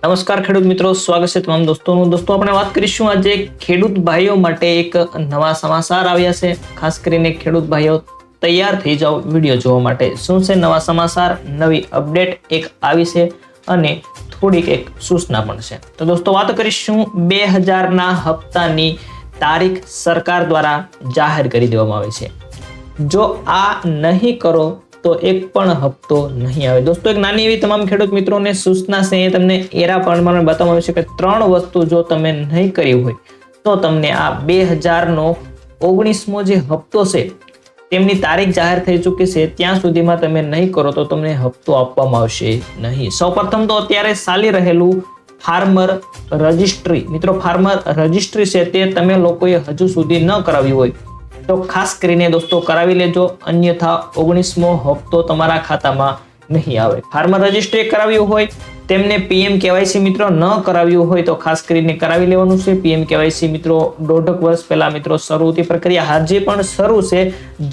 નમસ્કાર ખેડૂત મિત્રો, સ્વાગત છે તમામ દોસ્તોનું। દોસ્તો આપણે વાત કરીશું આજે ખેડૂત ભાઈઓ માટે એક નવા સમાચાર આવ્યા છે। ખાસ કરીને ખેડૂત ભાઈઓ તૈયાર થઈ જાઓ વિડીયો જોવા માટે। શું છે નવા સમાચાર, નવી અપડેટ એક આવી છે અને થોડીક એક સૂચના પણ છે। તો દોસ્તો વાત કરીશું 2000 ના હપ્તાની તારીખ સરકાર દ્વારા જાહેર કરી દેવામાં આવી છે। જો આ નહીં કરો તો એક પણ હપ્તો નહીં આવે। દોસ્તો એક નાની એવી તમામ ખેડૂત મિત્રોને સૂચના છે, એ તમને એરા પ્રમાણે બતાવવામાં આવ્યું છે કે 3 વસ્તુ જો તમે નહીં કરી હોય તો તમને આ 2019મો જે હપ્તો છે તેમની તારીખ જાહેર થઈ ચૂકી છે, ત્યાં સુધીમાં તમે નહીં કરો તો તમને હપ્તો આપવામાં આવશે નહીં। સૌપ્રથમ તો અત્યારે ચાલી રહેલું ફાર્મર રજિસ્ટ્રી, મિત્રો ફાર્મર રજિસ્ટ્રી છે તે તમે લોકોએ હજુ સુધી ન કરાવ્યું હોય તો ખાસ કરીને દોસ્તો કરાવી લેજો, અન્યથા 19મો હપ્તો તમારા ખાતામાં નહીં આવે। ફાર્મર રજિસ્ટ્રી કરાવ્યું હોય તેમને પીએમ કેવાયસી મિત્રો ન કરાવ્યું હોય તો ખાસ કરીને કરાવી લેવાનું છે। પીએમ કેવાયસી મિત્રો 1.5 વર્ષ પહેલા મિત્રો શરૂ થતી પ્રક્રિયા હજી પણ શરૂ છે।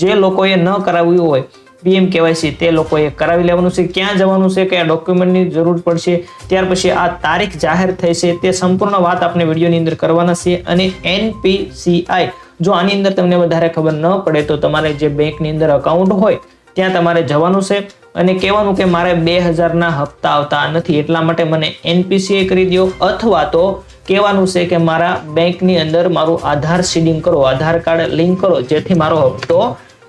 જે લોકોએ ન કરાવ્યું હોય પીએમ કેવાયસી તે લોકોએ કરાવી લેવાનું છે। ક્યાં જવાનું છે, કયા ડોક્યુમેન્ટની જરૂર પડશે, ત્યાર પછી આ તારીખ જાહેર થઈ છે તે સંપૂર્ણ વાત આપણે વિડીયોની અંદર કરવાના છે। અને NPCI જો આની અંદર તમને વધારે ખબર ન પડે તો તમારે જે બેંકની અંદર અકાઉન્ટ હોય ત્યાં તમારે જવાનું છે અને કહેવાનું કે મારે 2000 ના હપ્તા આવતા નથી એટલા માટે મને NPCI કરી દો, અથવા તો કહેવાનું છે કે મારા બેંકની અંદર મારું આધાર સીડિંગ કરો, આધાર કાર્ડ લિંક કરો જેથી મારો હપ્તો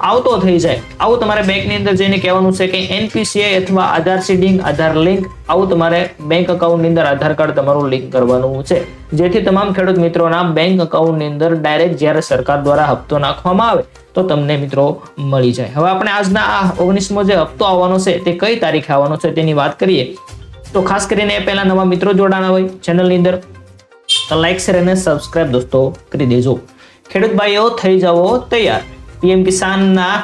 આવતો થઈ જાય। આવું તમારે બેંકની અંદર જઈને કહેવાનું છે કે NPCI અથવા આધાર સીડિંગ, આધાર લિંક, આવું તમારે બેંક અકાઉન્ટની અંદર આધાર કાર્ડ તમારું લિંક કરવાનું છે, જેથી તમામ ખેડૂત મિત્રોના બેંક અકાઉન્ટની અંદર ડાયરેક્ટ જ્યારે સરકાર દ્વારા હપ્તો નાખવામાં આવે તો તમને મિત્રો મળી જાય। હવે આપણે આજના આ 19મો જે હપ્તો આવવાનો છે તે કઈ તારીખે આવવાનો છે તેની વાત કરીએ તો ખાસ કરીને એ પહેલા નવા મિત્રો જોડાણા હોય ચેનલની અંદર તો લાઈક, શેર અને સબસ્ક્રાઇબ દોસ્તો કરી દેજો। ખેડૂત ભાઈઓ થઈ જાઓ તૈયાર, પીએમ કિસાનના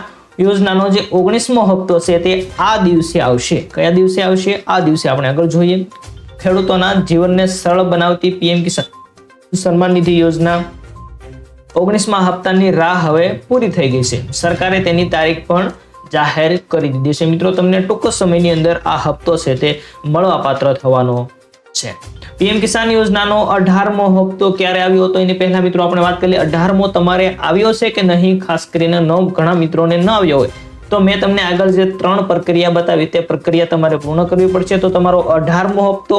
યોજનાનો જે 19મો હપ્તો છે તે આ દિવસે આવશે। કયા દિવસે આવશે આ દિવસે આપણે આગળ જોઈએ। ખેડૂતોના જીવનને સરળ બનાવતી પીએમ કિસાન સન્માન નિધિ યોજના 19મા હપ્તાની રાહ હવે પૂરી થઈ ગઈ છે। સરકારે તેની તારીખ પણ જાહેર કરી દીધી છે। મિત્રો તમને ટૂંક સમયની અંદર આ હપ્તો છે તે મળવાપાત્ર થવાનો છે। પીએમ કિસાન યોજનાનો 18મો હપ્તો ક્યારે આવ્યો હતો એની પહેલા મિત્રો આપણે વાત કરીએ। 18મો તમારે આવ્યો છે કે નહીં, ખાસ કરીને ઘણા મિત્રોને ન આવ્યો હોય તો મેં તમને આગળ જે 3 પ્રક્રિયા બતાવી તે પ્રક્રિયા તમારે પૂર્ણ કરવી પડશે તો તમારો 18મો હપ્તો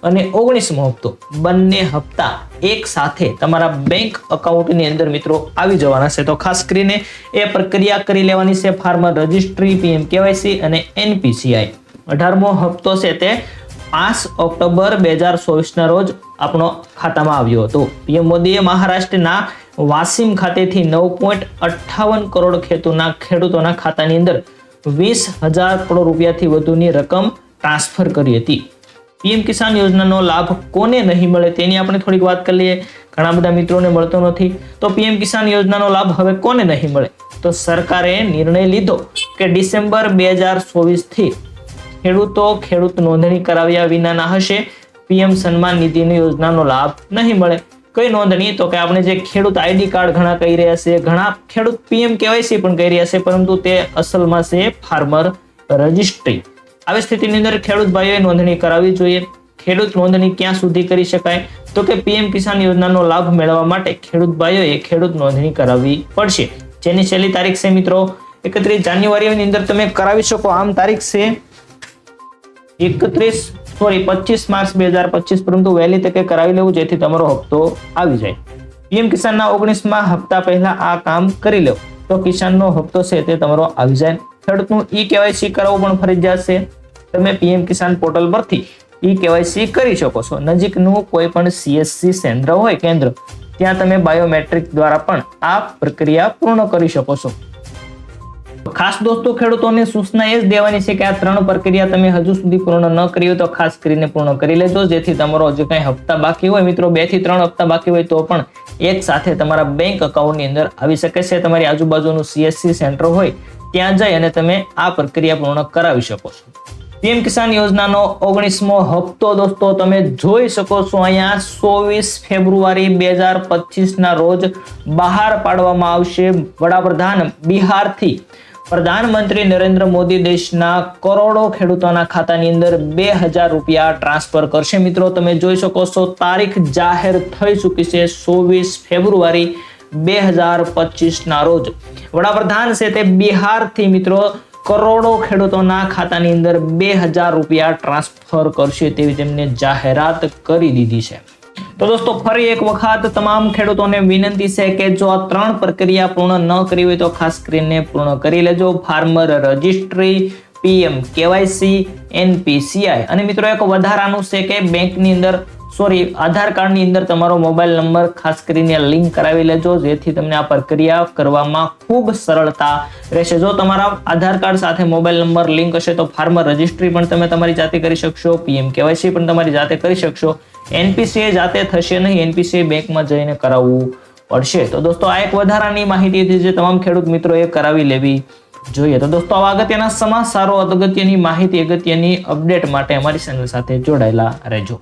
અને 19મો હપ્તો બંને હપ્તા એક સાથે તમારા બેંક અકાઉન્ટની અંદર મિત્રો આવી જવાના છે। તો ખાસ કરીને એ પ્રક્રિયા કરી લેવાની છે। ફાર્મર રજિસ્ટ્રી, પીએમ કેવાયસી અને NPCI 18મો હપ્તો છે તે 5 ઓક્ટોબર 2024 ના રોજ આપણો ખાતામાં આવ્યો હતો। પીએમ મોદીએ મહારાષ્ટ્રના વાસીમ ખાતેથી 9.58 કરોડ ખેડૂતોના ખાતાની અંદર 20,000 કરોડ રૂપિયાથી વધુની રકમ ટ્રાન્સફર કરી હતી। પીએમ કિસાન યોજનાનો લાભ કોને નહીં મળે તેની આપણે થોડીક વાત કરી લઈએ। ઘણા બધા મિત્રોને મળતો નથી તો પીએમ કિસાન યોજનાનો લાભ હવે કોને નહીં મળે તો સરકારે નિર્ણય લીધો કે ડિસેમ્બર 2024 થી ખેડૂત નોંધણી કરાવ્યા વિનાના હશે પીએમ સન્માન નિધિની યોજનાનો લાભ નહીં મળે। કઈ નોંધણી તો કે આપણે જે ખેડૂત આઈડી કાર્ડ ઘણા કહી રહ્યા છે, ઘણા ખેડૂત પીએમ કેવાયસી પણ કહી રહ્યા છે, પરંતુ તે અસલમાં છે ફાર્મર રજિસ્ટ્રી। આવી સ્થિતિની અંદર ખેડૂત ભાઈઓએ નોંધણી કરાવવી જોઈએ। ખેડૂત નોંધણી ક્યાં સુધી કરી શકાય તો કે પીએમ કિસાન યોજનાનો લાભ મેળવવા માટે ખેડૂત ભાઈઓએ ખેડૂત નોંધણી કરાવવી પડશે, જેની છેલ્લી તારીખ છે મિત્રો 31 જાન્યુઆરીની અંદર તમે કરાવી શકો। આમ તારીખ છે 25 માર્ચ 2025, પરંતુ વહેલી તકે કરાવી લેવું જેથી તમારો હપ્તો આવી જાય। પીએમ કિસાનના 19મા હપ્તા પહેલા આ કામ કરી લો તો કિસાનનો હપ્તો છે તે તમારો આવી જાય। ખેડૂતનું કેવાયસી કરાવવું પણ ફરજિયાત છે। તમે પીએમ કિસાન પોર્ટલ પરથી કેવાયસી કરી શકો છો। નજીકનું કોઈ પણ CSC કેન્દ્ર હોય ત્યાં તમે બાયોમેટ્રિક દ્વારા પણ આ પ્રક્રિયા પૂર્ણ કરી શકો છો। ખાસ દોસ્તો ખેડૂતોને સૂચના એ જ દેવાની છે કે આ 3 પ્રક્રિયા તમે હજુ સુધી પૂર્ણ ન કરી હોય તો ખાસ કરીને પૂર્ણ કરી લેજો, જેથી તમારો જે કંઈ હપ્તા બાકી હોય મિત્રો 2 થી 3 હપ્તા બાકી હોય તો પણ એક સાથે તમારા બેંક અકાઉન્ટની અંદર આવી શકે છે। તમારી આજુબાજુનું CSC સેન્ટર હોય ત્યાં જઈ અને તમે આ પ્રક્રિયા પૂર્ણ કરાવી શકો છો। પીએમ કિસાન યોજનાનો 19મો હપ્તો દોસ્તો તમે જોઈ શકો છો અહીંયા 24 ફેબ્રુઆરી 2025 ના રોજ બહાર પાડવામાં આવશે। વડાપ્રધાન બિહારથી પ્રધાનમંત્રી નરેન્દ્ર મોદી દેશના કરોડો ખેડૂતોના ખાતાની અંદર 2000 રૂપિયા ટ્રાન્સફર કરશે. મિત્રો તમે જોઈ શકો છો તારીખ જાહેર થઈ ચૂકી છે 24 ફેબ્રુઆરી 2025 ના રોજ. વડાપ્રધાન છે તે બિહારથી મિત્રો કરોડો ખેડૂતોના ખાતાની અંદર 2000 રૂપિયા ટ્રાન્સફર કરશે તેવી તેમને જાહેરાત કરી દીધી છે. તો દોસ્તો ફરી એક વખત તમામ ખેડૂતોને વિનંતી છે કે જો આ 3 પ્રક્રિયા પૂર્ણ ન કરી હોય તો ખાસ કરીને પૂર્ણ કરી લેજો. Farmer registry, PM KYC, NPCI અને મિત્રો એક વધારાનું છે કે બેંકની અંદર આધાર કાર્ડની અંદર તમારો મોબાઈલ નંબર ખાસ કરીને લિંક કરાવી લેજો, જેથી તમને આ પ્રક્રિયા કરવામાં ખૂબ સરળતા રહેશે. જો તમારા આધાર કાર્ડ સાથે મોબાઈલ નંબર લિંક હશે તો ફાર્મર રજિસ્ટ્રી પણ તમે તમારી જાતે કરી શકશો, PM KYC પણ તમારી જાતે કરી શકશો. NPCI જાતે થશે નહીં, NPCI બેંકમાં જઈને કરાવવું પડશે. તો દોસ્તો આ એક વધારાની માહિતી હતી જે તમામ ખેડૂત મિત્રોએ કરાવી લેવી જોઈએ. તો દોસ્તો આવા અગત્યના સમાચારો, અગત્યની માહિતી, અગત્યની અપડેટ માટે અમારી ચેનલ સાથે જોડાયેલા રહેજો.